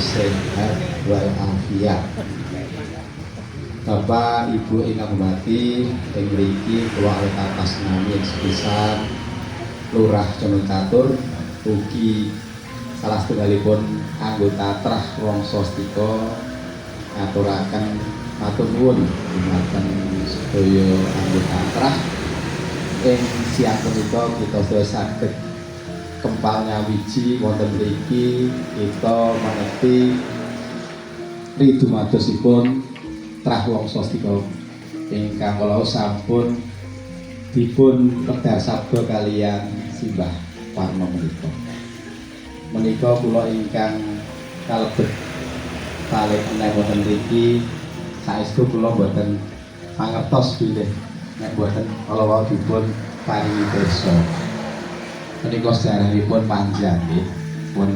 sehat walafiat. Bapak Ibu ingkang hormati, ing mriki kula atas nami sebesar Lurah Condong Catur ugi salah setunggalipun anggota Trah Wongsostika ngaturaken matur nuwun dumateng sedaya anggota Trah ing siang punika kita sedaya saged kempal nyawiji wonten mriki kita mangerti ridumadosipun Trah Wongsostika ingkang kula sampun dipun pedhar sabda kaliyan simbah Warna menika kula ingkang kalebet kalih menawi wonten mriki saestu kula boten mangertos bilih nek boten kala wau dipun paringi pirsa menika sejarahipun panjang nggih pun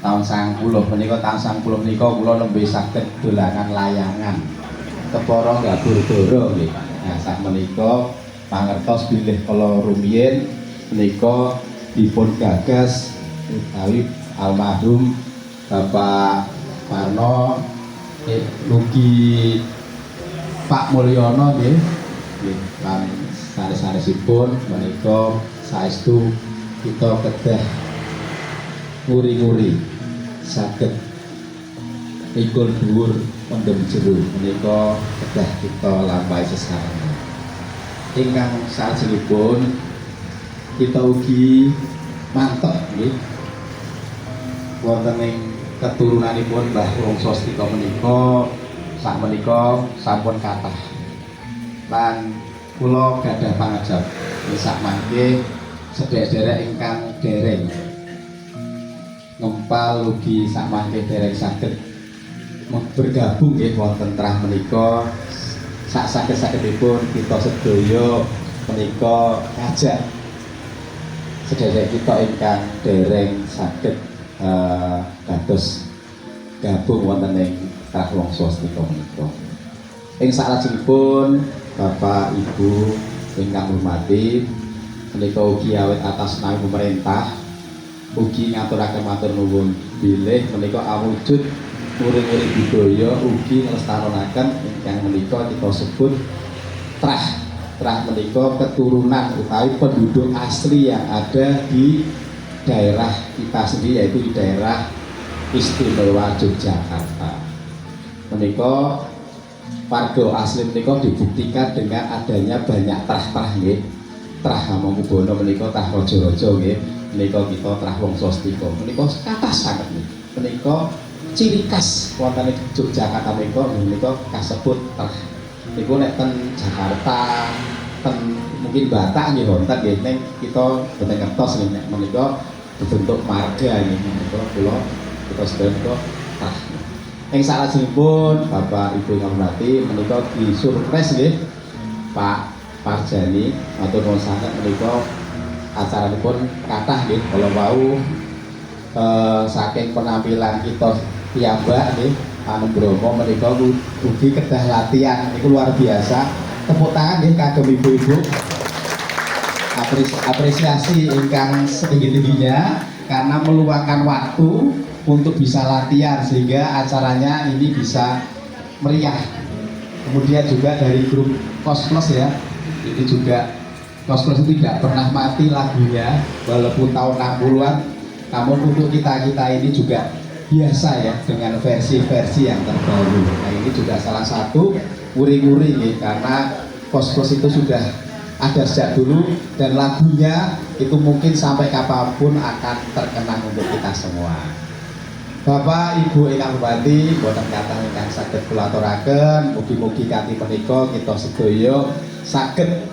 taun 90 menika taun 90 menika kula nembe saged dolanan layangan kepara Gabur Dara nggih. Nah sak menika pangertos bilih kala rumiyin menika dipun gagas utawi almarhum Bapak Parno mugi Pak Mulyono nggih lan sanes-sanesipun menika saestu kita kedah nguri-nguri saged mikul dhuwur pendem jero menika kedah kita lampahi sesarana. Ingkang salajengipun kita ugi mantep nggih wonten ing keturunanipun Mbah Wongsostika menika sakmenika sampun kathah. Lan kula gadah pangajab sak mangke sedherek-sedherek ingkang dereng ngempal ugi sak mangke dereng saged bergabung nggih wonten Trah menika sak saged-sagedipun kita sedaya menika ngajak sedherek kita ingkang dereng saged dados gabung wonten ing Trah Wongsostika menika. Ing salajengipun Bapak Ibu ingkang hormati menika ugi awit atas nami pemerintah ugi ngaturaken matur nuwun bilih menika awujud murid-murid budaya ugi nglestarekaken ingkang menika kita sebut Trah. Trah menika keturunan utawi penduduk asli yang ada di daerah kita sendiri yaitu di daerah Istimewa Yogyakarta. Menika warga asli menika dibuktikan dengan adanya banyak trah-trah nggih. Trah Hamengkubuwana menika Trah Raja-raja nggih. Menika kita Trah Wongsostika. Menika kathah sanget nggih. Menika ciri khas wonten ing Yogyakarta menika kasebut trah. Niku nek ten Jakarta, ten mungkin Batak nggih wonten nggih ning kita boten ngertos nggih nek menika bentuk marga nggih menika kula kita sedaya trah. Ing salajengipun Bapak Ibu ingkang hormati menika disurprise nggih Pak Parjani matur nuwun sanget menika acaranipun kathah nggih kala wau saking penampilan kita piyambak nggih anu Bromo menika ugi kedah latihan niku luar biasa. Tepuk tangan nggih kagem ibu-ibu. Apresiasi ingkang setinggi-tingginya karena meluangkan waktu untuk bisa latihan sehingga acaranya ini bisa meriah. Kemudian juga dari grup Kosmos ya, ini juga Kosmos itu tidak pernah mati lagunya walaupun tahun 60-an, namun untuk kita ini juga biasa ya dengan versi-versi yang terbaru. Nah ini juga salah satu nguri-nguri nih karena Kosmos itu sudah ada sejak dulu dan lagunya itu mungkin sampai kapanpun akan terkenang untuk kita semua. Bapak Ibu ingkang hormati, boten kathah ingkang saged kula aturaken, mugi-mugi kanthi menika kita sedaya saged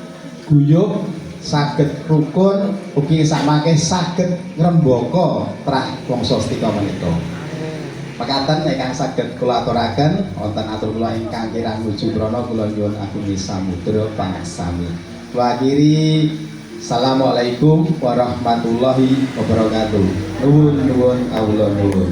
guyub, saged rukun, ugi sakmangke saged ngrembaka Trah Wongsostika menika. Mekaten ingkang saged kula aturaken, wonten atur kula ingkang kirang nuju prana kula nyuwun agunging samudra pangaksami. Kula akhiri, assalamualaikum warahmatullahi wabarakatuh. Nuwun nuwun kawula nuwun.